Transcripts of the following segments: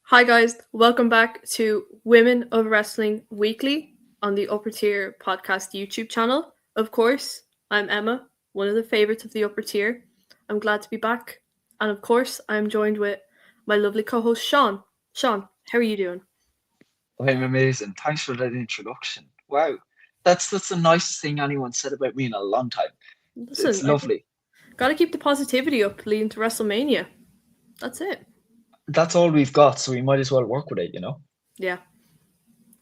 Hi guys, welcome back to Women of Wrestling Weekly on the Upper Tier Podcast YouTube channel. Of course, I'm Emma, one of the favorites of the Upper Tier. I'm glad to be back. And of course, I'm joined with my lovely co-host Sean. Sean, how are you doing? I'm amazing. Thanks for that introduction. Wow. That's the nicest thing anyone said about me in a long time. It's Listen, I think lovely. gotta keep the positivity up leading to WrestleMania. That's it. That's all we've got, so we might as well work with it. Yeah.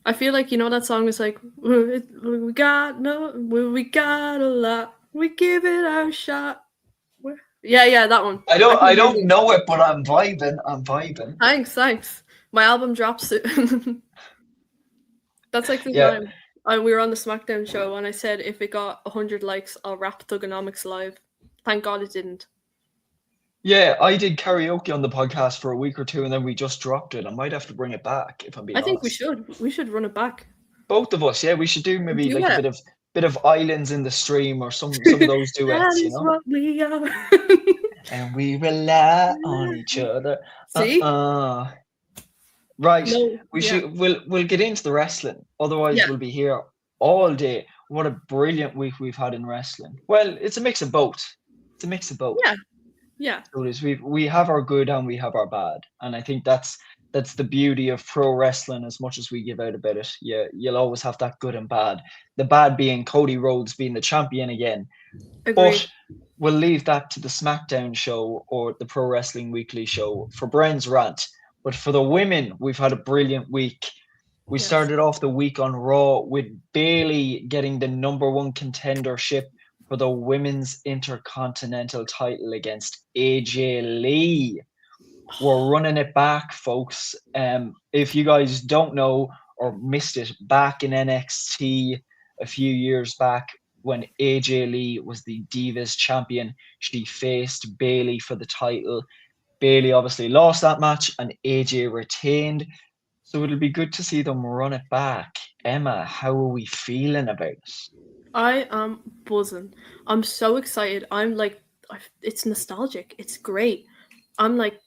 I feel like that song is like we got a lot. We give it our shot. Yeah, that one. I I don't can I hear don't you. know it, but I'm vibing. I'm vibing. Thanks. My album drops soon. That's like the Yeah. time. We were on the SmackDown show and I said if it got 100 likes, I'll rap Thugonomics live. Thank God it didn't. Yeah, I did karaoke on the podcast for a week or two and then we just dropped it. I might have to bring it back if I'm being I think we honest. should. We should run it back. Both of us, yeah, we should do maybe Do like a it. bit of Islands in the Stream or some of those That duets, you is know? what we are. And we rely on each other. See? Uh-uh. Right, No. Yeah. we'll get into the wrestling. Otherwise, Yeah. we'll be here all day. What a brilliant week we've had in wrestling. Well, it's a mix of both. It's a mix of both. Yeah. Yeah. So it is. We have our good and we have our bad, and I think that's the beauty of pro wrestling. As much as we give out about it, you'll always have that good and bad. The bad being Cody Rhodes being the champion again, Agreed. but we'll leave that to the SmackDown show or the Pro Wrestling Weekly show for Brian's rant. But for the women, we've had a brilliant week. We Yes. started off the week on Raw with Bailey getting the number one contendership for the women's intercontinental title against AJ Lee. We're running it back, folks. If you guys don't know or missed it, back in NXT a few years back when AJ Lee was the Divas champion, she faced Bailey for the title. Bailey obviously lost that match and AJ retained. So it'll be good to see them run it back. Emma, how are we feeling about it? I am buzzing. I'm so excited. It's nostalgic. It's great. And like,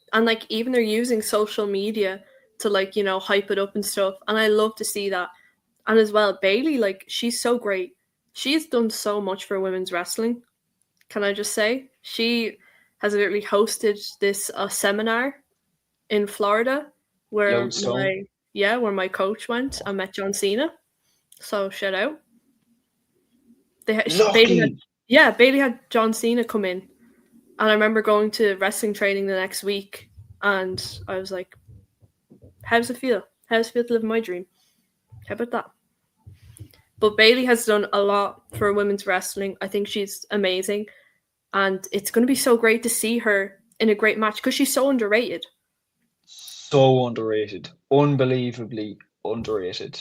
even they're using social media to like, hype it up and stuff. And I love to see that. And as well, Bailey, like, she's so great. She's done so much for women's wrestling. Can I just say? She has literally hosted this seminar in Florida where Lodestone. where my coach went and met John Cena. So shout out. Bailey had Lucky. Bailey had John Cena come in, and I remember going to wrestling training the next week, and I was like, "How does it feel? How does it feel to live my dream? How about that?" But Bailey has done a lot for women's wrestling. I think she's amazing, and it's going to be so great to see her in a great match because she's so underrated. So underrated. Unbelievably underrated.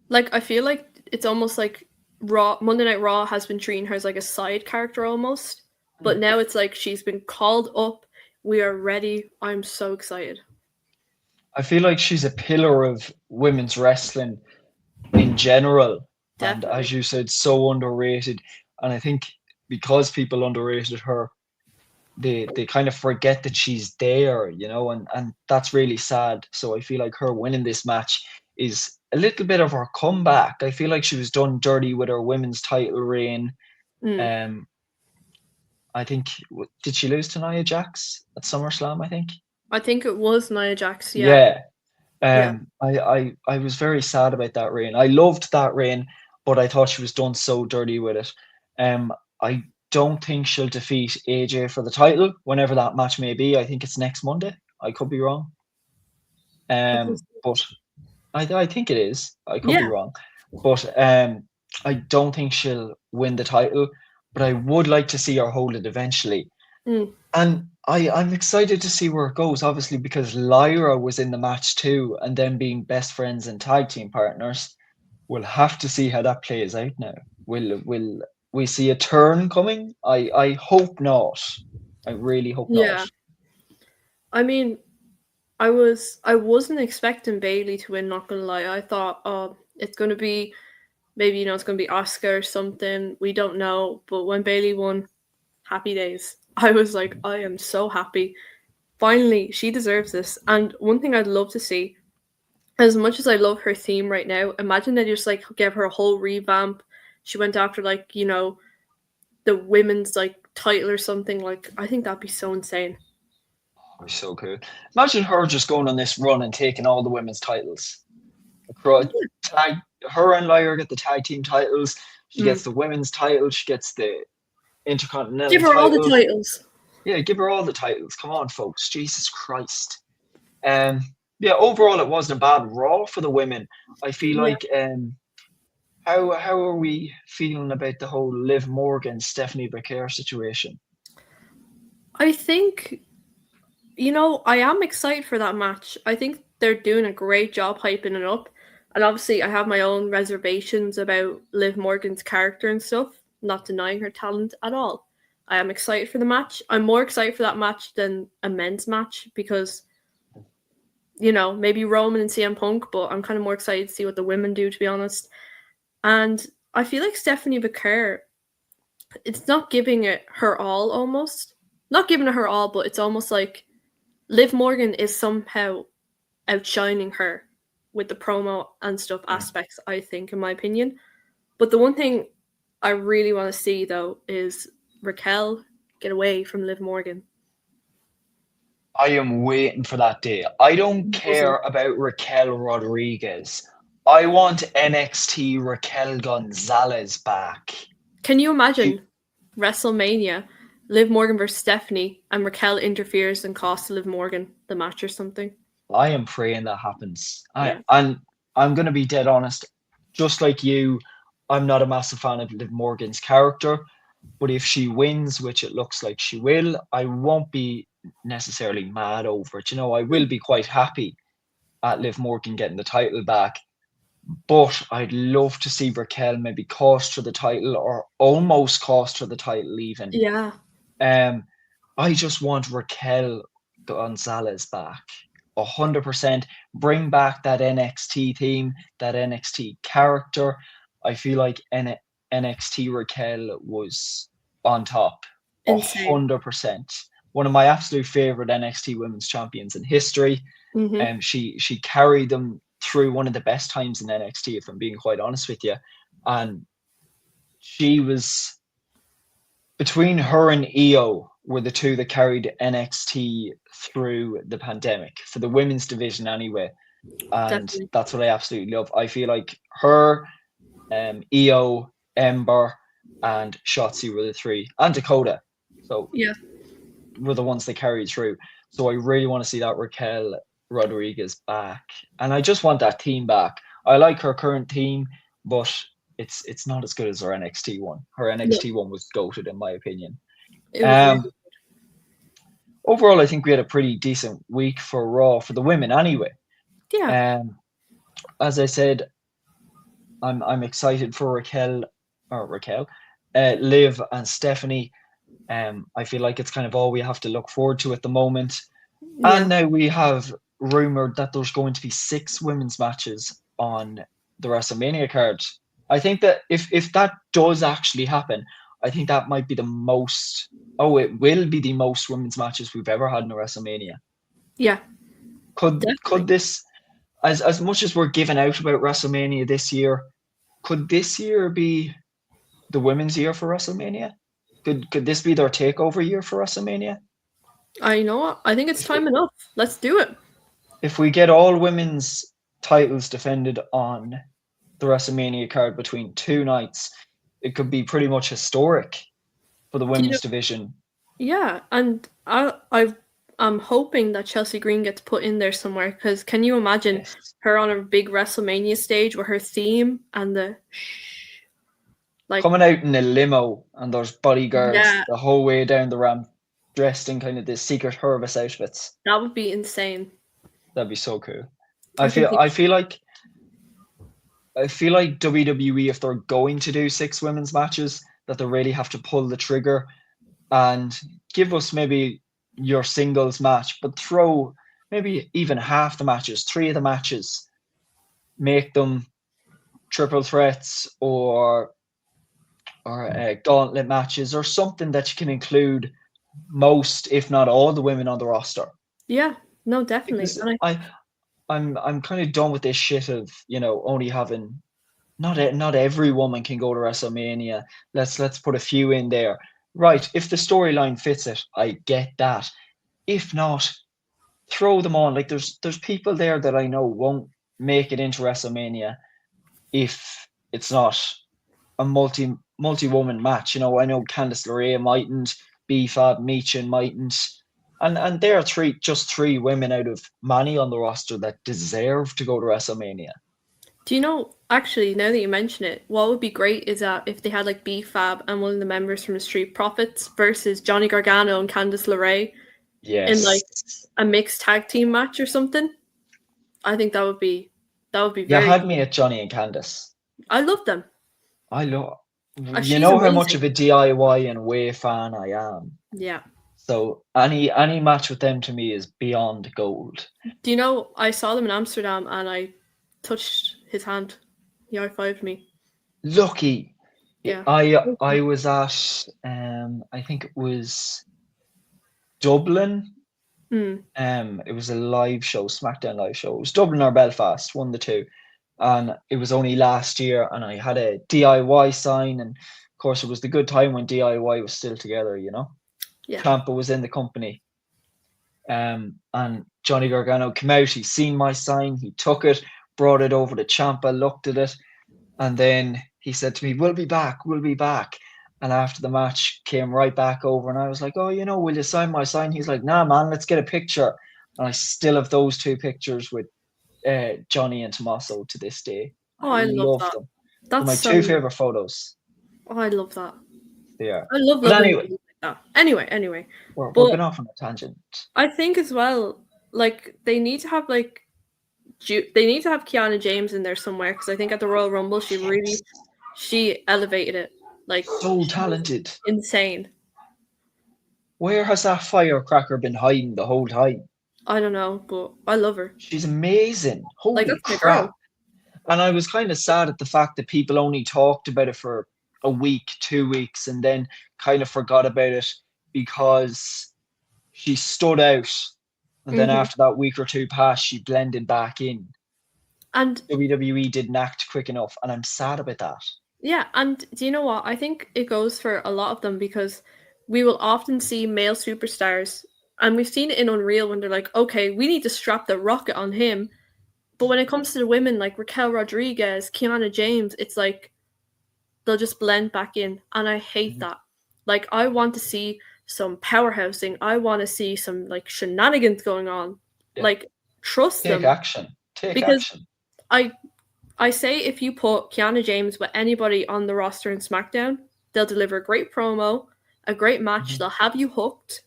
Like I feel like it's almost like Monday Night Raw has been treating her as like a side character almost, but now it's like she's been called up. We are ready. I'm so excited. I feel like she's a pillar of women's wrestling in general. And as Definitely. you said, so underrated. And I think because people underrated her, they kind of forget that she's there, and that's really sad. So I feel like her winning this match is a little bit of her comeback. I feel like she was done dirty with her women's title reign. Mm. Um, I think did she lose to Nia Jax at SummerSlam? I think. I think it was Nia Jax. Yeah, Yeah. yeah. I was very sad about that reign. I loved that reign, but I thought she was done so dirty with it. I don't think she'll defeat AJ for the title whenever that match may be. I think it's next Monday. I could be wrong. I think But I think it is. I could be yeah. wrong. But I don't think she'll win the title. But I would like to see her hold it eventually. Mm. And I'm excited to see where it goes, obviously, because Lyra was in the match too, and them being best friends and tag team partners. We'll have to see how that plays out now. Will we see a turn coming? I hope not. I really hope not. Yeah. I mean, I wasn't expecting Bailey to win. Not gonna lie, I thought, oh, it's gonna be maybe it's gonna be Oscar or something. We don't know. But when Bailey won, happy days. I was like, I am so happy. finally, she deserves this. And one thing I'd love to see, as much as I love her theme right now, imagine they just like gave her a whole revamp. She went after like, the women's like title or something. Like, I think that'd be so insane. That'd be so cool. Imagine her just going on this run and taking all the women's titles. Across, tag, her and Lyra get the tag team titles. She Mm. gets the women's title. She gets the Give intercontinental her all the title. titles. Yeah, give her all the titles. Come on, folks. Jesus Christ. Yeah, overall it wasn't a bad Raw for the women. I feel Yeah. like how are we feeling about the whole Liv Morgan Stephanie Becker situation? I think, I am excited for that match. I think they're doing a great job hyping it up. And obviously, I have my own reservations about Liv Morgan's character and stuff, not denying her talent at all. I am excited for the match. I'm more excited for that match than a men's match because, maybe Roman and CM Punk, but I'm kind of more excited to see what the women do, to be honest. And I feel like Stephanie Becker, it's not giving it her all almost. Not giving it her all, but it's almost like Liv Morgan is somehow outshining her with the promo and stuff aspects, I think, in my opinion. But the one thing I really want to see, though, is Raquel get away from Liv Morgan. I am waiting for that day. I don't Buzzing. care about Raquel Rodriguez. I want NXT Raquel Gonzalez back. Can you She, imagine WrestleMania, Liv Morgan versus Stephanie, and Raquel interferes and costs Liv Morgan the match or something? I am praying that happens. Yeah. I'm gonna be dead honest. Just like you, I'm not a massive fan of Liv Morgan's character. But if she wins, which it looks like she will, I won't be necessarily mad over it. I will be quite happy at Liv Morgan getting the title back. But I'd love to see Raquel maybe cost her the title or almost cost her the title even. Yeah. Um, I just want Raquel Gonzalez back. 100%. Bring back that NXT theme, that NXT character. I feel like NXT Raquel was on top. Insane. 100%. One of my absolute favorite NXT Women's Champions in history. Mm-hmm. She carried them through one of the best times in NXT, if I'm being quite honest with you. And she was between her and Io were the two that carried NXT through the pandemic for the women's division anyway. And Definitely. that's what I absolutely love. I feel like her, Io, Ember, and Shotzi were the three, and Dakota. So Yeah. were the ones that carried through. So I really want to see that Raquel Rodriguez back. And I just want that team back. I like her current team, but it's not as good as her NXT one. Her No, NXT one was goated in my opinion. it was really. Um Overall I think we had a pretty decent week for Raw for the women anyway. Yeah. As I said, I'm excited for Liv and Stephanie. I feel like it's kind of all we have to look forward to at the moment. Yeah. And now we have rumored that there's going to be 6 women's matches on the WrestleMania card. I think that if that does actually happen, I think that might be the most. Oh, it will be the most women's matches we've ever had in a WrestleMania. Yeah. Could Definitely. this, as much as we're giving out about WrestleMania this year, could this year be the women's year for WrestleMania? Could this be their takeover year for WrestleMania? I know what. I think it's If time enough. Let's do it. if we get all women's titles defended on the WrestleMania card between 2 nights, it could be pretty much historic for the Do you know, women's division. yeah, and I'm hoping that Chelsea Green gets put in there somewhere because can you imagine Yes. her on a big WrestleMania stage with her theme and the shh, like Coming out in a limo and there's bodyguards yeah, the whole way down the ramp dressed in kind of the Secret Service outfits. that would be insane. That'd be so cool. I I think feel people, I feel like I feel like WWE, if they're going to do 6 women's matches, that they really have to pull the trigger and give us maybe your singles match, but throw maybe even half the matches, 3 of the matches, make them triple threats or gauntlet matches or something that you can include most, if not all, the women on the roster. Yeah, no, definitely. because And I I'm kind of done with this shit of, only having not every woman can go to WrestleMania. Let's put a few in there. Right, if the storyline fits it, I get that. If not, throw them on. Like there's people there that I know won't make it into WrestleMania if it's not a multi woman match. I know Candice LeRae mightn't, B-Fab Meechin mightn't, and there are three women out of many on the roster that deserve to go to WrestleMania. do you know actually now that you mention it, what would be great is that if they had like B-Fab and one of the members from the Street Profits versus Johnny Gargano and Candice LeRae in Yes. like a mixed tag team match or something. I think that would be You very had me cool. at Johnny and Candice. I love them. I love, you She's know how much amazing. of a DIY and Way fan I am. Yeah. So any match with them to me is beyond gold. Do you know I saw them in Amsterdam and I touched his hand. He high fived me. Lucky. Yeah. I was at I think it was Dublin. Mm. It was a live show, SmackDown live show. It was Dublin or Belfast, one of the two. And it was only last year, and I had a DIY sign, and of course it was the good time when DIY was still together. Yeah. Ciampa was in the company. And Johnny Gargano came out, he seen my sign, he took it, brought it over to Ciampa, looked at it, and then he said to me, "We'll be back, we'll be back." And after the match, came right back over, and I was like, "Oh, will you sign my sign?" He's like, "Nah, man, let's get a picture." And I still have those two pictures with Johnny and Tommaso to this day. Oh, I I love love that. them. They're That's my so two favorite photos. Oh, I love that. They are. I love But loving anyway, things like that. Anyway. we're But going off on a tangent. I think as well, like they need to have like they need to have Kiana James in there somewhere because I think at the Royal Rumble Yes. she elevated it. Like So she was talented. insane. Where has that firecracker been hiding the whole time? I don't know, but I love her. She's amazing. Like Holy that's my girl. crap. And I was kind of sad at the fact that people only talked about it for a week, 2 weeks, and then kind of forgot about it because she stood out. And then Hmm. after that week or two passed, she blended back in. And WWE didn't act quick enough, and I'm sad about that. yeah, and do you know what? I think it goes for a lot of them because we will often see male superstars, and we've seen it in Unreal when they're like, okay, we need to strap the rocket on him. But when it comes to the women like Raquel Rodriguez, Kiana James, it's like they'll just blend back in. And I hate Mhm. that. Like, I want to see some powerhousing. I want to see some like shenanigans going on. Yeah. Like, trust Take them. action. Take Because action. I I say if you put Kiana James with anybody on the roster in SmackDown, they'll deliver a great promo, a great match, Mhm. they'll have you hooked.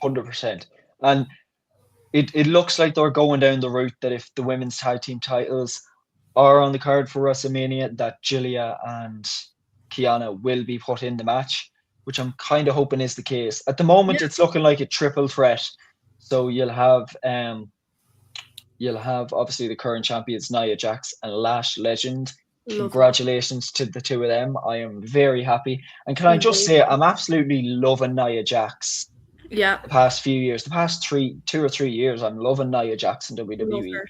100%. And it looks like they're going down the route that if the women's tag team titles are on the card for WrestleMania, that Julia and Kiana will be put in the match, which I'm kind of hoping is the case. At the Yeah, moment, it's looking like a triple threat. So you'll have obviously the current champions Nia Jax and Lash Legend. love that. Congratulations to the two of them. I am very happy. And can I just say, Amazing. I'm absolutely loving Nia Jax Yeah, the past few years, the past 2 or 3 years, I'm loving Nia Jax in love WWE. her.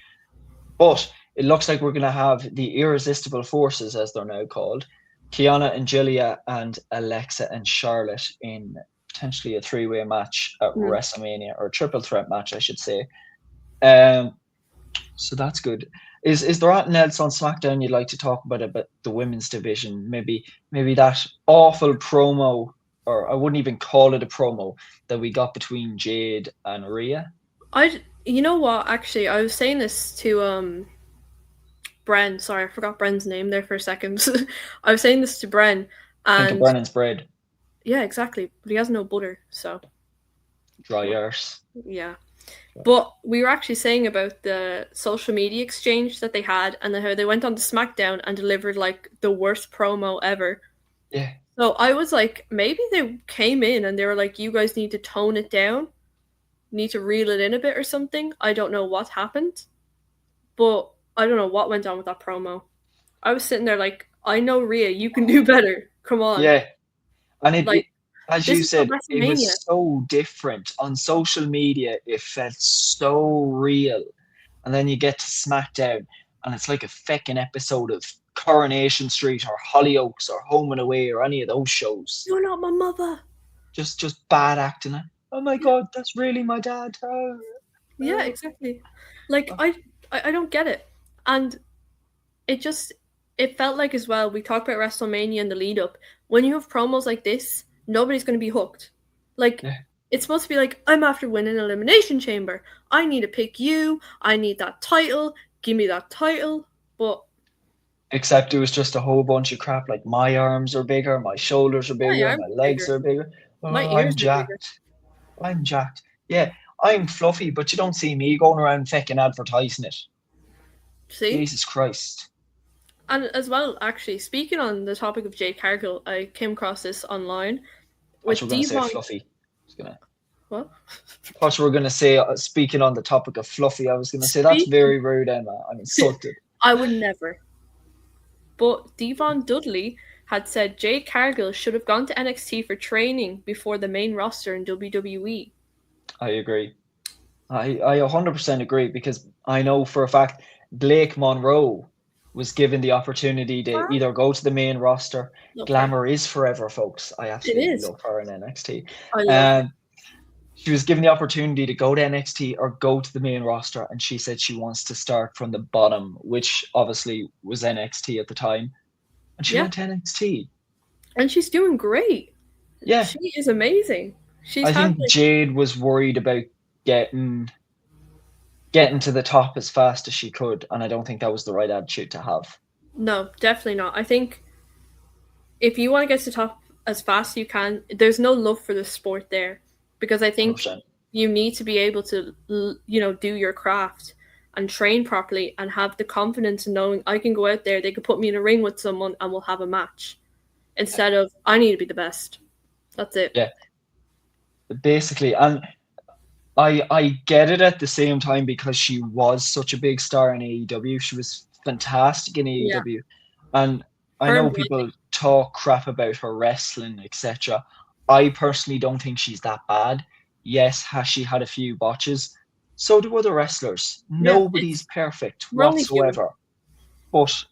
But it looks like we're going to have the irresistible forces, as they're now called, Kiana and Julia and Alexa and Charlotte in potentially a three-way match at Mm. WrestleMania, or a triple threat match, I should say. Um, so that's good. Is there anything else on SmackDown you'd like to talk about the women's division? Maybe that awful promo, or I wouldn't even call it a promo, that we got between Jade and Rhea. You know what? Actually, I was saying this to Bren. Sorry, I forgot Bren's name there for a second. I was saying this to Bren, Think of and Brennan's bread, yeah, exactly. But he has no butter, so dry arse. yeah. But we were actually saying about the social media exchange that they had, and how they went on to SmackDown and delivered like the worst promo ever. Yeah, So I was like, maybe they came in and they were like, "You guys need to tone it down, need to reel it in a bit or something." I don't know what happened, but I don't know what went on with that promo. I was sitting there like, I know Rhea, you can do better. Come on. yeah, and it, Like, it As This you is not said, it was WrestleMania. so different on social media. It felt so real. And then you get to SmackDown, and it's like a feckin' episode of Coronation Street or Hollyoaks or Home and Away or any of those shows. You're not my mother. Just bad acting. Oh my Yeah, god, that's really my dad. yeah, exactly. Like I don't get it, and it just it felt like as well. We talked about WrestleMania and the lead up. When you have promos like this, nobody's going to be hooked. Like Yeah. it's supposed to be like I'm after winning Elimination Chamber. I need to pick you. I need that title. Give me that title. But Except it was just a whole bunch of crap like my arms are bigger, my shoulders are my bigger, arms my are legs bigger. are bigger. My Oh, ears I'm are bigger. jacked. I'm jacked. Yeah, I'm fluffy, but you don't see me going around feckin' advertising it. See? Jesus Christ. And as well, actually, speaking on the topic of Jade Cargill, I came across this online I thought you with were gonna say Devon. fluffy. I was gonna What? thought you were gonna say speaking on the topic of fluffy, I was gonna say that's Speaking, very rude, Emma. I'm insulted. I would never. But Devon Dudley had said Jade Cargill should have gone to NXT for training before the main roster in WWE. I agree. I 100% agree because I know for a fact Blake Monroe was given the opportunity to Huh? either go to the main roster. Love her. Glamour is forever, folks. I It absolutely is. love her in NXT. I love her. And she was given the opportunity to go to NXT or go to the main roster, and she said she wants to start from the bottom, which obviously was NXT at the time. And she Yeah. went to NXT. And she's doing great. Yeah, She is amazing. She's I had think like Jade was worried about getting getting to the top as fast as she could, and I don't think that was the right attitude to have. no, definitely not. I think if you want to get to the top as fast as you can, there's no love for the sport there because I think 100%. you need to be able to, you know, do your craft and train properly and have the confidence in knowing I can go out there, they could put me in a ring with someone and we'll have a match instead of I need to be the best. That's it. Yeah, basically, and I get it at the same time because she was such a big star in AEW. She was fantastic in Yeah. AEW, and I Her know and people Brandy. talk crap about her wrestling, etc. I personally don't think she's that bad. Yes, has she had a few botches? So do other wrestlers. Yeah, Nobody's it's perfect we're only human. whatsoever. But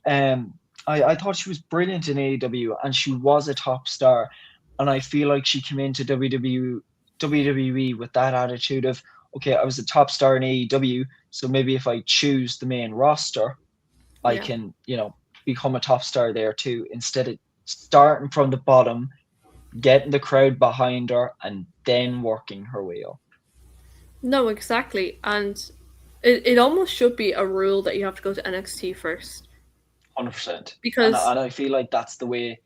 I thought she was brilliant in AEW and she was a top star. And I feel like she came into WWE with that attitude of, okay, I was a top star in AEW, so maybe if I choose the main roster, I Yeah. can, become a top star there too, instead of starting from the bottom, getting the crowd behind her, and then working her way up. No, exactly. And it almost should be a rule that you have to go to NXT first. 100%. And Because I feel like that's the way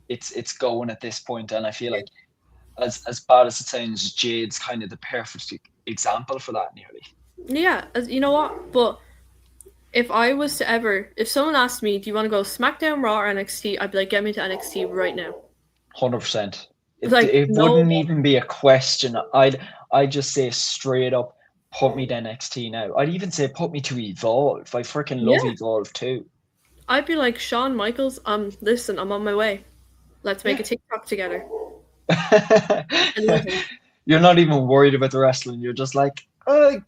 it's going at this point. And I feel yeah, like as bad as it sounds, Jade's kind of the perfect example for that nearly. yeah, you know what? But if I was to ever, if someone asked me, do you want to go SmackDown, Raw, or NXT, I'd be like, get me to NXT right now. 100%. Like, It no, wouldn't even be a question. I'd just say straight up, put me to NXT now. I'd even say put me to Evolve. I freaking love yeah, Evolve too. I'd be like, Shawn Michaels, listen, I'm on my way. Let's make Yeah. a TikTok together. I love him. You're not even worried about the wrestling. You're just like,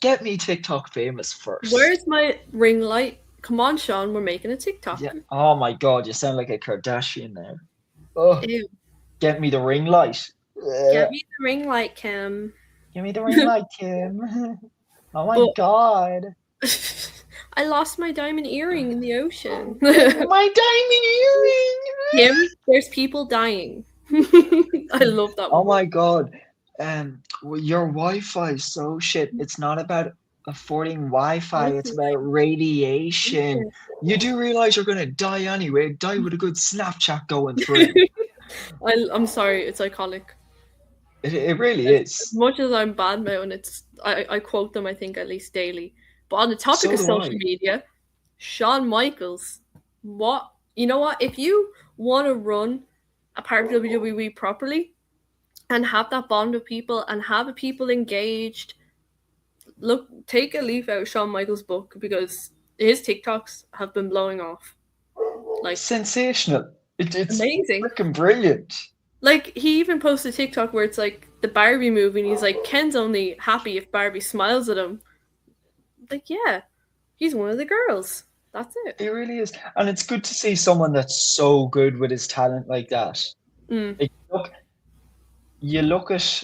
get me TikTok famous first. Where's my ring light? Come on, Shawn, we're making a TikTok. Yeah. Oh my God, you sound like a Kardashian now. Oh, Ew. get me the ring light. Get me the ring light, Kim. Give me the ring light, Kim. Oh my But God. I lost my diamond earring in the ocean. My diamond earring. Kim, there's people dying. I love that Oh one. my God. Your Wi-Fi is so shit. It's not about affording Wi-Fi. It's about radiation. You do realize you're gonna die anyway. Die with a good Snapchat going through. I'm sorry, it's iconic. It really As is. much as I'm bad mouthing, I quote them I think at least daily. But on the topic So of do social I. media, Shawn Michaels, what you know what? If you want to run a part of WWE properly and have that bond with people and have the people engaged, look, take a leaf out of Shawn Michaels' book because his TikToks have been blowing off. Like Sensational. It's amazing. freaking brilliant. Like he even posted a TikTok where it's like the Barbie movie, and he's like, Ken's only happy if Barbie smiles at him. Like, yeah, he's one of the girls. That's it. He really is. And it's good to see someone that's so good with his talent like that. Mm, Like, you look at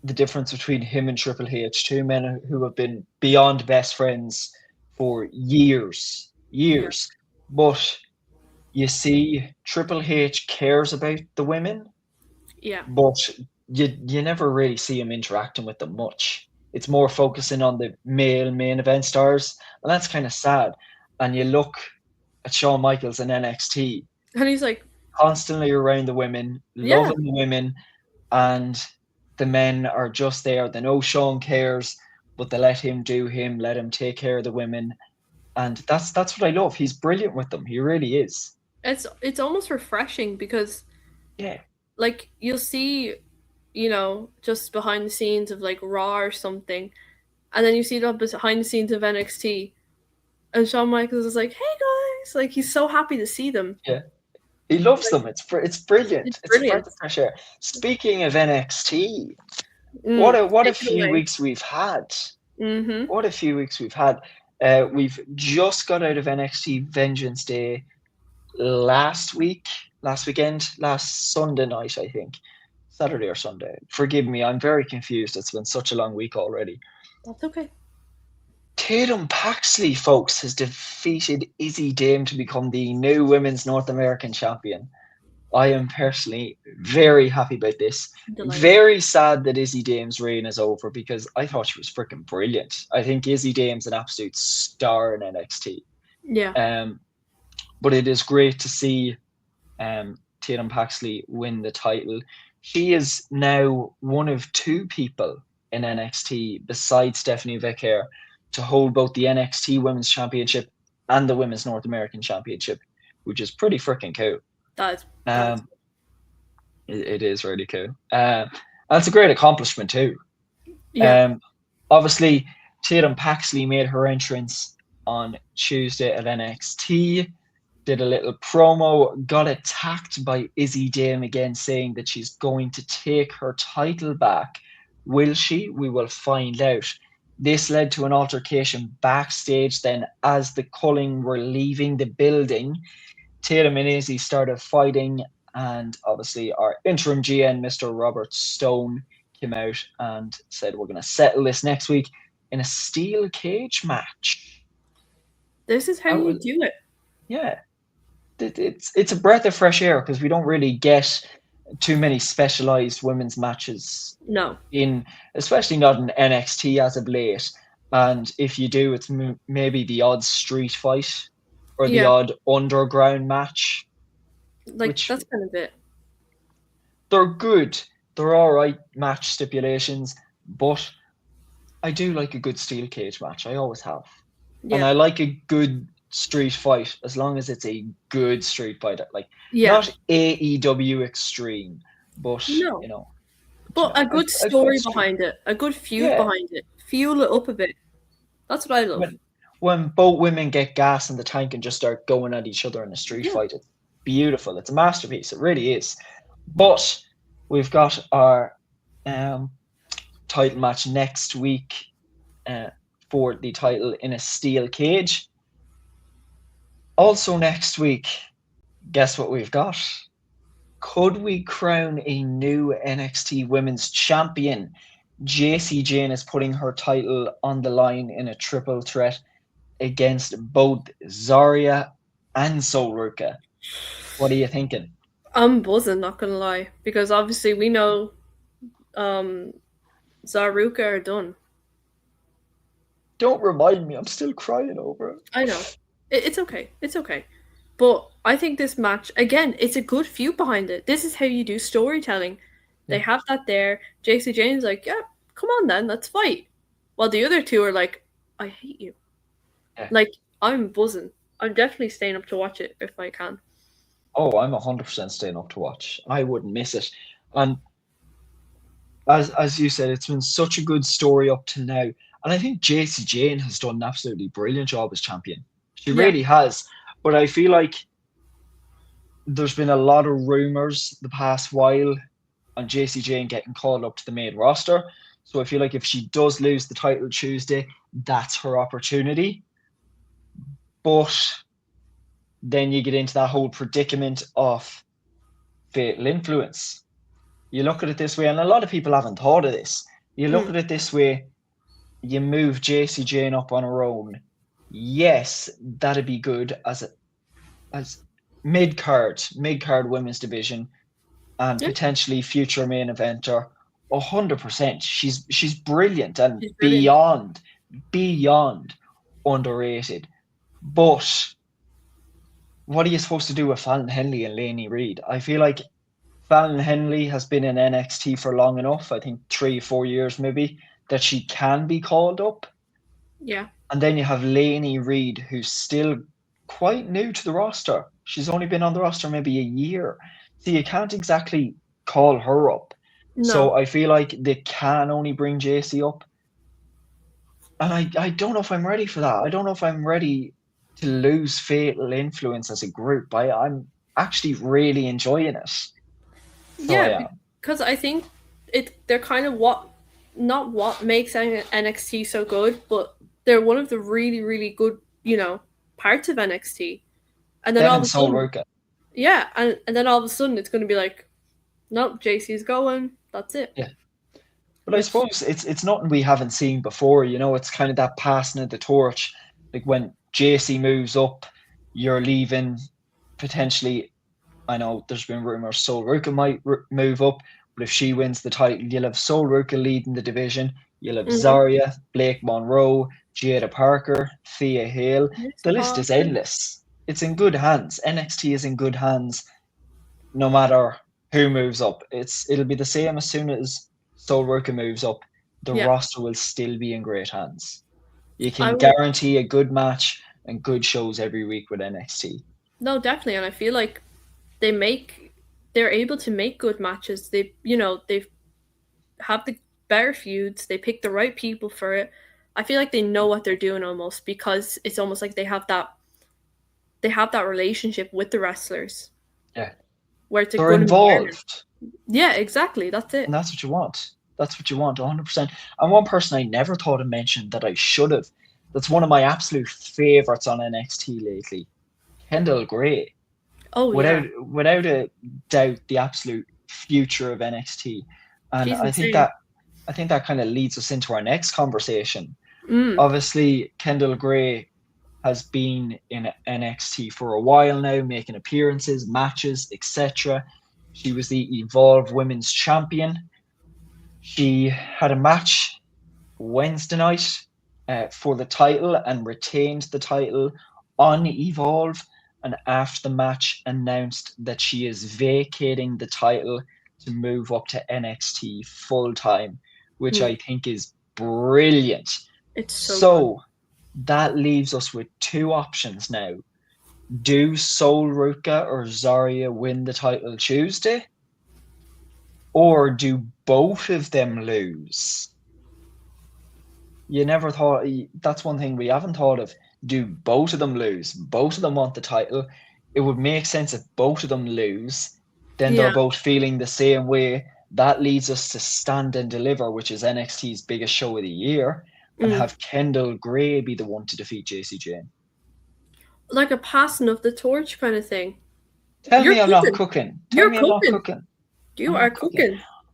the difference between him and Triple H, two men who have been beyond best friends for years, yeah, years. But you see, Triple H cares about the women, yeah. but you never really see him interacting with them much. It's more focusing on the male main event stars, and that's kind of sad. And you look at Shawn Michaels in NXT, And he's like, constantly around the women, yeah, loving the women, and the men are just there. They know Shawn cares, but they let him do him, let him take care of the women, and that's what I love. He's brilliant with them. He really is. it's almost refreshing because Yeah, like you'll see, just behind the scenes of like Raw or something, and then you see it behind the scenes of NXT, and Shawn Michaels is like, "Hey guys!" Like he's so happy to see them. yeah. He loves Like them. It's brilliant. it's It's a breath brilliant. of fresh air. Speaking of NXT, what a Take it few away. weeks we've had. Mm-hmm. What a few weeks we've had. We've just got out of NXT Vengeance Day last weekend, last Sunday night, I think. Saturday or Sunday. Forgive me, I'm very confused. It's been such a long week already. That's okay. Tatum Paxley, folks, has defeated Izzy Dame to become the new Women's North American Champion. I am personally very happy about this. Delighted. Very sad that Izzy Dame's reign is over because I thought she was freaking brilliant. I think Izzy Dame's an absolute star in NXT. Yeah, Um, but it is great to see Tatum Paxley win the title. She is now one of two people in NXT besides Stephanie Vicker to hold both the NXT Women's Championship and the Women's North American Championship, which is pretty freaking cool. that is Um, it is really cool. That's a great accomplishment too. yeah. Um, Obviously, Tatum Paxley made her entrance on Tuesday at NXT, did a little promo, got attacked by Izzy Dame again, saying that she's going to take her title back. Will she? We will find out. This led to an altercation backstage then as the Culling were leaving the building. Tatum and Izzy started fighting, and obviously our interim GN, Mr. Robert Stone, came out and said we're going to settle this next week in a steel cage match. This is how That you was, do it. yeah, it's a breath of fresh air because we don't really get too many specialized women's matches No. in, especially not in NXT as of late. And if you do, it's maybe the odd street fight or the Yeah, odd underground match, like which that's kind of it. they're good. They're all right match stipulations, but I do like a good steel cage match. I always have. And Yeah, I like a good street fight as long as it's a good street fight. Like yeah. not AEW extreme, but No, you know, but a good a good story street. behind it, a good feud Yeah. behind it, fuel it up a bit. That's what I love. When both women get gas in the tank and just start going at each other in a street Yeah, fight, it's beautiful. It's a masterpiece. It really is. But we've got our um, title match next week uh, for the title in a steel cage. Also next week, guess what we've got? Could we crown a new NXT Women's Champion? JC Jane is putting her title on the line in a triple threat against both Zarya and Soruka. What are you thinking? I'm buzzing. Not gonna lie, because obviously we know um Zaruka are done. Don't remind me, I'm still crying over it. I know. It's okay. It's okay. But I think this match again, it's a good feud behind it. This is how you do storytelling. They Yeah, have that there. JC Jane's like, yeah, come on then, let's fight. While the other two are like, I hate you. yeah. Like, I'm buzzing. I'm definitely staying up to watch it if I can. Oh, I'm 100% staying up to watch. I wouldn't miss it. And as you said, it's been such a good story up to now. And I think JC Jane has done an absolutely brilliant job as champion. She Yeah. really has. But I feel like there's been a lot of rumors the past while on JC Jane getting called up to the main roster. So I feel like if she does lose the title Tuesday, that's her opportunity. But then you get into that whole predicament of fatal influence. You look at it this way, and a lot of people haven't thought of this. You look Mm. at it this way, you move JC Jane up on her own. Yes, that'd be good as mid card women's division, and Yeah, potentially future main eventer. 100%. She's brilliant and she's brilliant. beyond underrated. But what are you supposed to do with Fallon Henley and Lainey Reid? I feel like Fallon Henley has been in NXT for long enough, I think 3, 4 years maybe, that she can be called up. Yeah. And then you have Lainey Reid, who's still quite new to the roster. She's only been on the roster maybe a year. So you can't exactly call her up. So No. I feel like they can only bring JC up. And I don't know if I'm ready for that. I don't know if I'm ready to lose fatal influence as a group. I'm actually really enjoying it. So I Yeah, am. because I think they're kind of not what makes NXT so good, but they're one of the really really good parts of NXT. And then Them all of and a Soul sudden, Ruka. yeah, and then all of a sudden it's going to be like, nope, JC's going. That's it. Yeah. But I Which suppose it's nothing we haven't seen before, it's kind of that passing of the torch. Like when JC moves up, you're leaving potentially. I know there's been rumors Soul Ruka might move up, but if she wins the title, you'll have Soul Ruka leading the division. You'll have mm-hmm. Zarya, Blake Monroe, Jada Parker, Thea Hale. Miss The list is Parker. endless. It's in good hands. NXT is in good hands no matter who moves up. It'll be the same as soon as Soul Ruka moves up. The Yeah, roster will still be in great hands. You I can would. guarantee a good match and good shows every week with NXT. No, definitely, and I feel like they make they're able to make good matches. They have the better feuds. They pick the right people for it. I feel like they know what they're doing almost because it's almost like they have that relationship with the wrestlers Yeah. where it's a They're good environment. involved. Yeah, exactly. That's And it. that's what you want. That's what you want, 100%. And one person I never thought of mentioning that I should have, that's one of my absolute favourites on NXT lately, Kendall Gray. Oh yeah, Without a doubt, the absolute future of NXT. And she's I think insane. that kind of leads us into our next conversation. Mm. Obviously, Kendall Gray has been in NXT for a while now, making appearances, matches, etc. She was the Evolve Women's Champion. She had a match Wednesday night for the title and retained the title on Evolve. And after the match, announced that she is vacating the title to move up to NXT full time, which Mm. I think is brilliant. It's so good. So that leaves us with two options now. Do Soul Ruka or Zarya win the title Tuesday? Or do both of them lose? You never thought, that's one thing we haven't thought of. Do both of them lose? Both of them want the title. It would make sense if both of them lose, then they're Yeah. both feeling the same way. That leads us to Stand and Deliver, which is NXT's biggest show of the year, and Mm. have Kendall Gray be the one to defeat JC Jane. Like a passing of the torch kind of thing. Tell You're me I'm not cooking. cooking. Tell You're me I'm not cooking. cooking. You I'm are not cooking.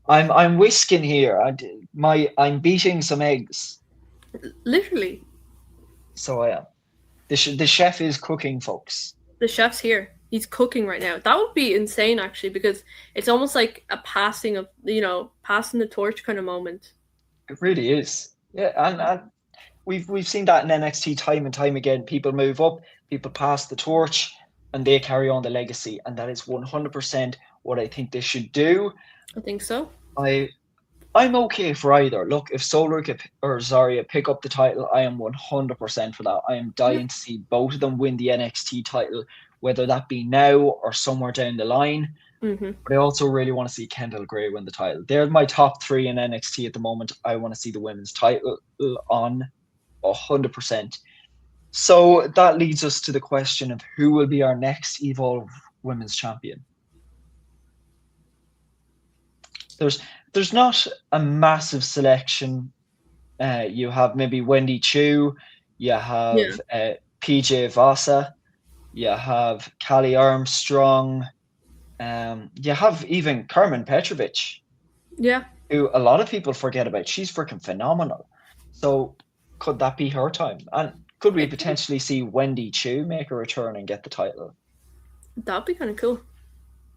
cooking. I'm whisking here. I'm beating some eggs. Literally. So I am. The chef is cooking, folks. The chef's here. He's cooking right now. That would be insane, actually, because it's almost like a passing the torch kind of moment. It really is. Yeah, and we've seen that in NXT time and time again. People move up, people pass the torch, and they carry on the legacy. And that is 100% what I think they should do. I think so. I I'm okay for either. Look, if Soul Ruka or Zarya pick up the title, I am 100% for that. I am Yeah. dying to see both of them win the NXT title, whether that be now or somewhere down the line. Mm-hmm. But I also really want to see Kendall Gray win the title. They're my top three in NXT at the moment. I want to see the women's title on 100%. So that leads us to the question of who will be our next Evolve women's champion? There's not a massive selection. You have maybe Wendy Chu, you Yeah. have PJ Vasa, you have Callie Armstrong, you have even Carmen Petrovic, Yeah. who a lot of people forget about. She's freaking phenomenal. So could that be her time? And could we It could. potentially see Wendy Chu make a return and get the title? That'd be kind of cool.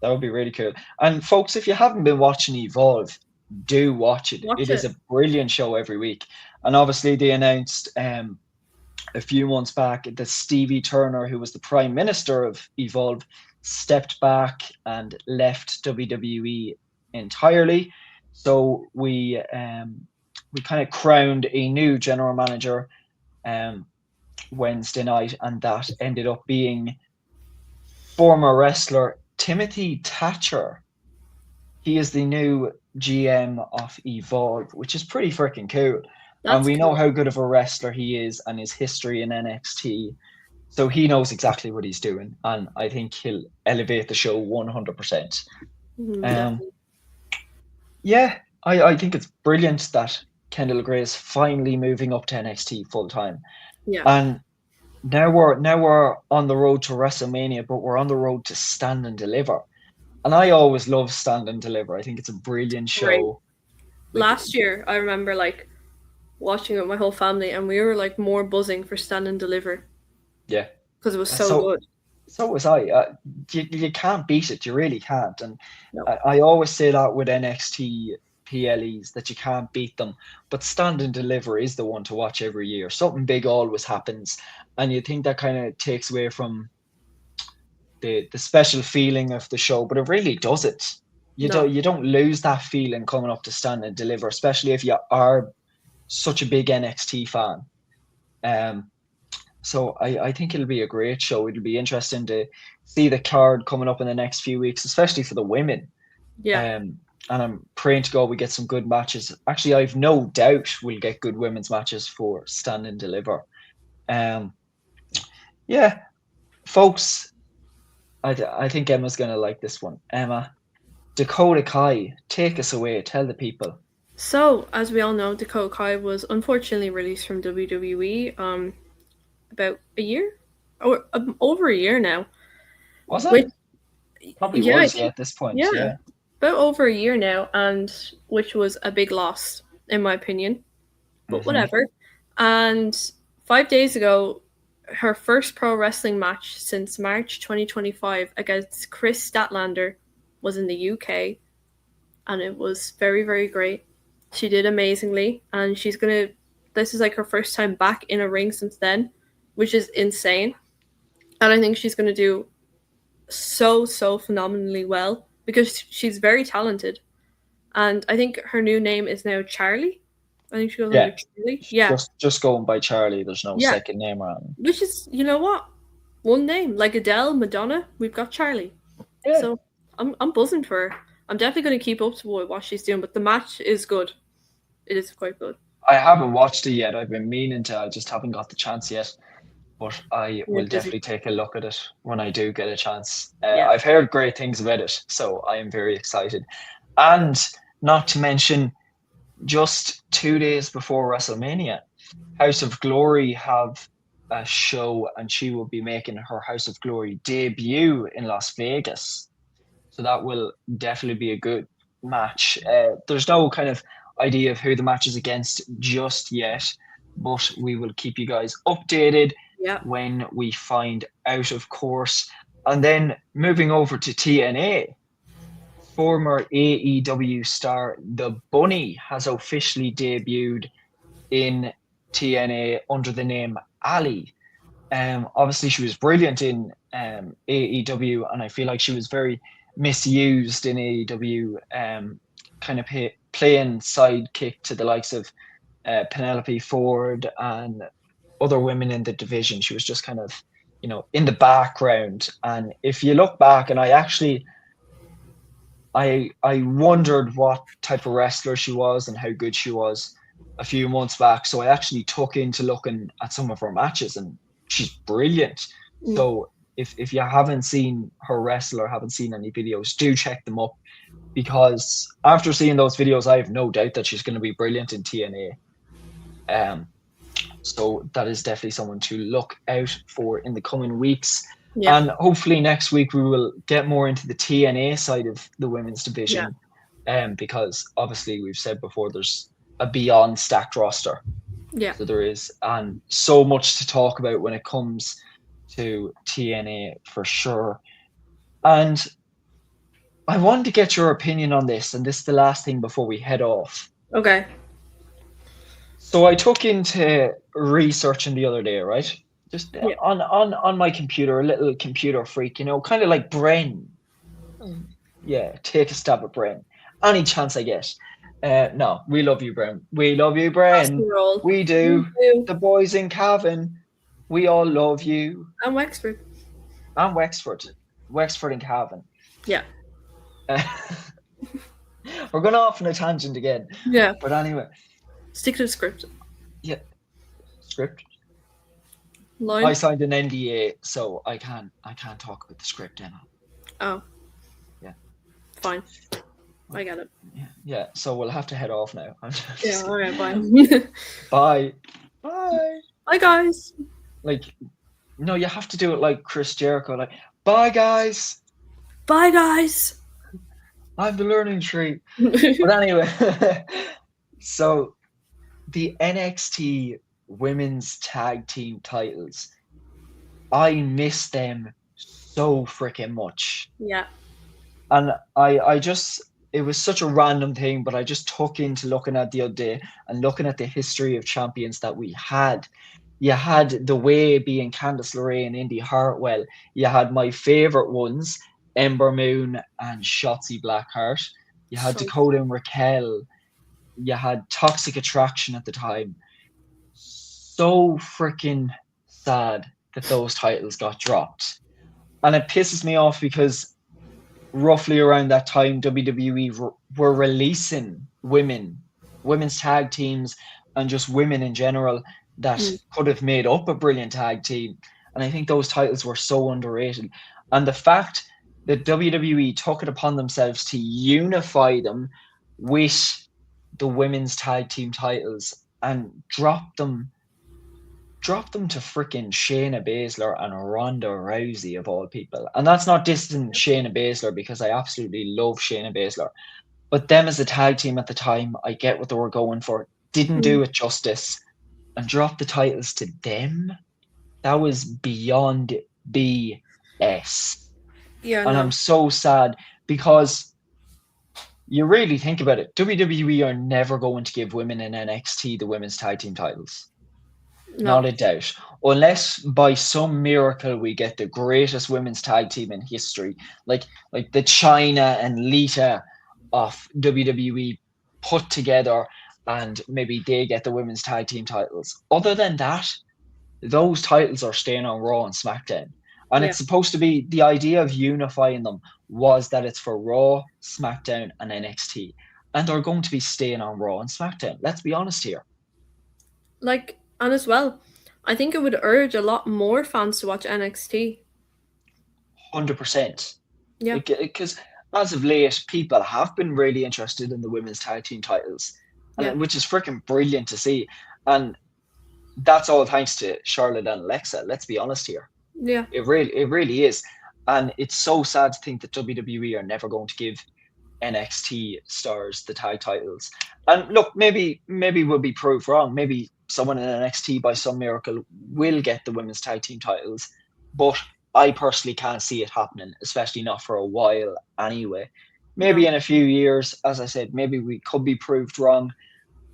That would be really cool. And folks, if you haven't been watching Evolve, do watch it. Watch It is it. a brilliant show every week. And obviously they announced a few months back that Stevie Turner, who was the Prime Minister of Evolve, stepped back and left WWE entirely. So we kind of crowned a new general manager Wednesday night, and that ended up being former wrestler Timothy Thatcher. He is the new GM of Evolve, which is pretty freaking cool. And That's we know cool. how good of a wrestler he is and his history in NXT. So he knows exactly what he's doing. And I think he'll elevate the show 100%. Definitely. Yeah, I think it's brilliant that Kendall Gray is finally moving up to NXT full time. Yeah. And now we're on the road to WrestleMania, but we're on the road to Stand and Deliver. And I always love Stand and Deliver. I think it's a brilliant Great. show. Like, Last year, I remember like watching it with my whole family, and we were like more buzzing for Stand and Deliver yeah. because it was so So good. so was I. You can't beat it. You really can't. And No. I always say that with NXT PLEs that you can't beat them. But Stand and Deliver is the one to watch every year. Something big always happens, and you think that kind of takes away from the special feeling of the show, but it really doesn't. No. You don't lose that feeling coming up to Stand and Deliver, especially if you are such a big NXT fan. So I think it'll be a great show. It'll be interesting to see the card coming up in the next few weeks, especially for the women. Yeah. And I'm praying to God we get some good matches. Actually, I've no doubt we'll get good women's matches for Stand and Deliver. Yeah, folks, I think Emma's gonna like this one. Emma, Dakota Kai, take us away. Tell the people. So, as we all know, Dakota Kai was unfortunately released from WWE about a year or over a year now. Was Which, it? Probably yeah, I was, yeah, think, at this point, yeah, yeah. about over a year now, and which was a big loss in my opinion. But Hmm. whatever. And 5 days ago, her first pro wrestling match since March 2025 against Chris Statlander was in the UK, and it was very, very great. She did amazingly, and she's gonna. This is like her first time back in a ring since then, which is insane. And I think she's gonna do so phenomenally well because she's very talented. And I think her new name is now Charlie. I think she goes under Yeah, Charlie. Yeah, just going by Charlie. There's no yeah. second name around. Which is, you know what? One name. Like Adele, Madonna, we've got Charlie. Yeah, So I'm buzzing for her. I'm definitely going to keep up to what she's doing, but the match is good. It is quite good. I haven't watched it yet. I've been meaning to. I just haven't got the chance yet. But I You're will busy. definitely take a look at it when I do get a chance. Yeah. I've heard great things about it, so I am very excited. And not to mention, just 2 days before WrestleMania, House of Glory have a show, and she will be making her House of Glory debut in Las Vegas. So that will definitely be a good match. There's no kind of idea of who the match is against just yet, but we will keep you guys updated Yeah. when we find out, of course. And then moving over to TNA, former AEW star The Bunny has officially debuted in TNA under the name Ali. Obviously, she was brilliant in AEW, and I feel like she was very misused in AEW, kind of playing sidekick to the likes of Penelope Ford and other women in the division. She was just kind of, in the background. And if you look back, and I wondered what type of wrestler she was and how good she was a few months back. So I actually took into looking at some of her matches, and she's brilliant. Mm. So if you haven't seen her wrestle or haven't seen any videos, do check them up, because after seeing those videos, I have no doubt that she's going to be brilliant in TNA. So that is definitely someone to look out for in the coming weeks. Yeah. And hopefully next week we will get more into the TNA side of the women's division. Because obviously we've said before, there's a beyond stacked roster. Yeah. So there is, and so much to talk about when it comes to TNA for sure. And I wanted to get your opinion on this, and this is the last thing before we head off. Okay. So I took into researching the other day, right? Just on my computer, a little computer freak, kind of like Bren. Yeah, take a stab at Bren. Any chance I get. No, we love you, Bren. We love you, Bren. We do. The boys in Cavan, we all love you. And Wexford. And Wexford. Wexford and Cavan. Yeah. We're going off on a tangent again. Yeah. But anyway. Stick to the script. Yeah. Script. Line. I signed an NDA, so I can't talk about the script now. Oh. Yeah. Fine. I get it. Yeah. So we'll have to head off now. Yeah. All right. Bye. Bye. Bye. Bye, guys. Like, no, you have to do it like Chris Jericho. Like, bye, guys. Bye, guys. I'm the learning tree. But anyway, so the NXT women's tag team titles, I miss them so freaking much. Yeah. And I just, it was such a random thing, but I just took into looking at the other day and looking at the history of champions that we had. You had The Way being Candice LeRae and Indy Hartwell. You had my favorite ones, Ember Moon and Shotzi Blackheart. You had Dakota and Raquel. You had Toxic Attraction at the time. So freaking sad that those titles got dropped. And it pisses me off because roughly around that time, WWE were releasing women's tag teams, and just women in general that could have made up a brilliant tag team. And I think those titles were so underrated. And the fact that WWE took it upon themselves to unify them with the women's tag team titles and drop them to freaking Shayna Baszler and Ronda Rousey of all people. And that's not dissing Shayna Baszler, because I absolutely love Shayna Baszler. But them as a tag team at the time, I get what they were going for, didn't do it justice, and drop the titles to them. That was beyond BS. Yeah. And I'm so sad, because you really think about it, WWE are never going to give women in NXT the women's tag team titles. No. Not a doubt. Unless by some miracle we get the greatest women's tag team in history, like the Chyna and Lita of WWE put together, and maybe they get the women's tag team titles. Other than that, those titles are staying on Raw and SmackDown. And it's supposed to be, the idea of unifying them was that it's for Raw, SmackDown, and NXT. And they're going to be staying on Raw and SmackDown. Let's be honest here. Like, and as well, I think it would urge a lot more fans to watch NXT. 100%. Yeah. Because as of late, people have been really interested in the women's tag team titles, which is freaking brilliant to see. And that's all thanks to Charlotte and Alexa. Let's be honest here. Yeah. It really is. And it's so sad to think that WWE are never going to give NXT stars the tag titles. And look, maybe we'll be proved wrong. Maybe someone in NXT by some miracle will get the women's tag team titles. But I personally can't see it happening, especially not for a while anyway. Maybe in a few years, as I said, maybe we could be proved wrong.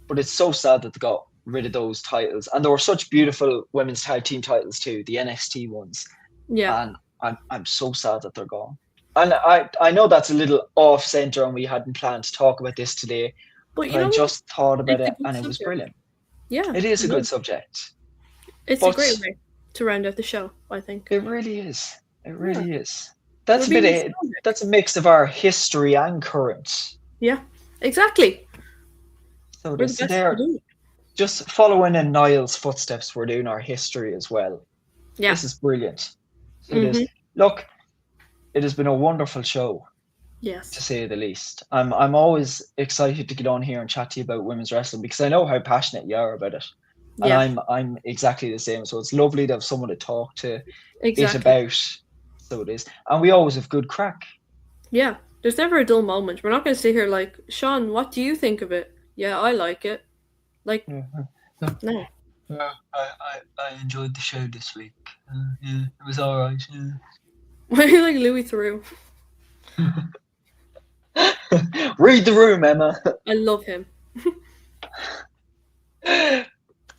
But it's so sad that they got rid of those titles. And there were such beautiful women's tag team titles too, the NXT ones. Yeah. And I'm so sad that they're gone. And I know that's a little off center and we hadn't planned to talk about this today, but I just thought about it and it was brilliant. Yeah. It is a good subject. It's a great way to round out the show, I think. It really is. It really is. That's that's a mix of our history and current. Yeah, exactly. So there, just following in Niall's footsteps, we're doing our history as well. Yeah. This is brilliant. So it is. Mhm. Look, it has been a wonderful show, to Yes. say the least. I'm always excited to get on here and chat to you about women's wrestling because I know how passionate you are about it. And Yeah. I'm exactly the same. So it's lovely to have someone to talk to it Exactly. about. So it is. And we always have good crack. Yeah. There's never a dull moment. We're not going to sit here like, Sean, what do you think of it? Yeah, I like it. Like, Yeah. no. I enjoyed the show this week. Yeah, it was all right. Why are you like Louis Theroux? Yeah. Read the room, Emma. I love him.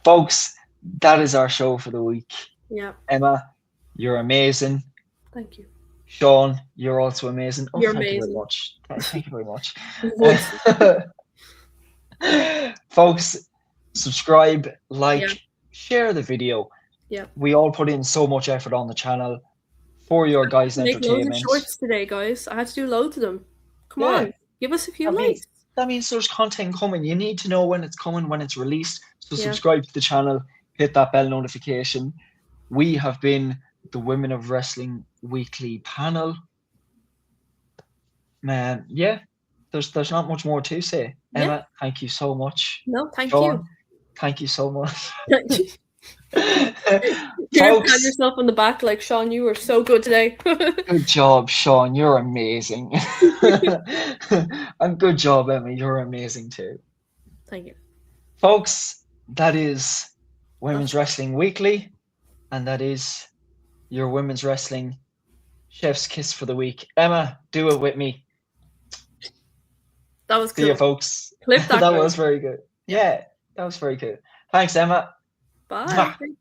Folks, that is our show for the week. Yeah. Emma, you're amazing. Thank you. Sean, you're also amazing. Oh, You're thank you very amazing. much. Thank you very much. Voice. Folks, subscribe, like, Yeah. share the video. Yeah. We all put in so much effort on the channel for your guys' Make loads of entertainment. shorts today, guys. I had to do loads of them. Come Yeah. on. Give us a few That means, likes. that means there's content coming. You need to know when it's coming, when it's released. So Yeah. subscribe to the channel, hit that bell notification. We have been the Women of Wrestling Weekly panel. Man, yeah, there's not much more to say. Yeah. Emma, thank you so much. No, thank Sean, you. thank you so much. You're gonna pat yourself on the back like, Sean, you were so good today. Good job, Sean. You're amazing. And good job, Emma. You're amazing too. Thank you. Folks, that is Women's Wrestling Weekly, and that is your Women's Wrestling Chef's Kiss for the week. Emma, do it with me. That was See you, cool. folks. Clip that, That guys. was very good. Yeah, that was very good. Thanks, Emma. Bye. Mwah.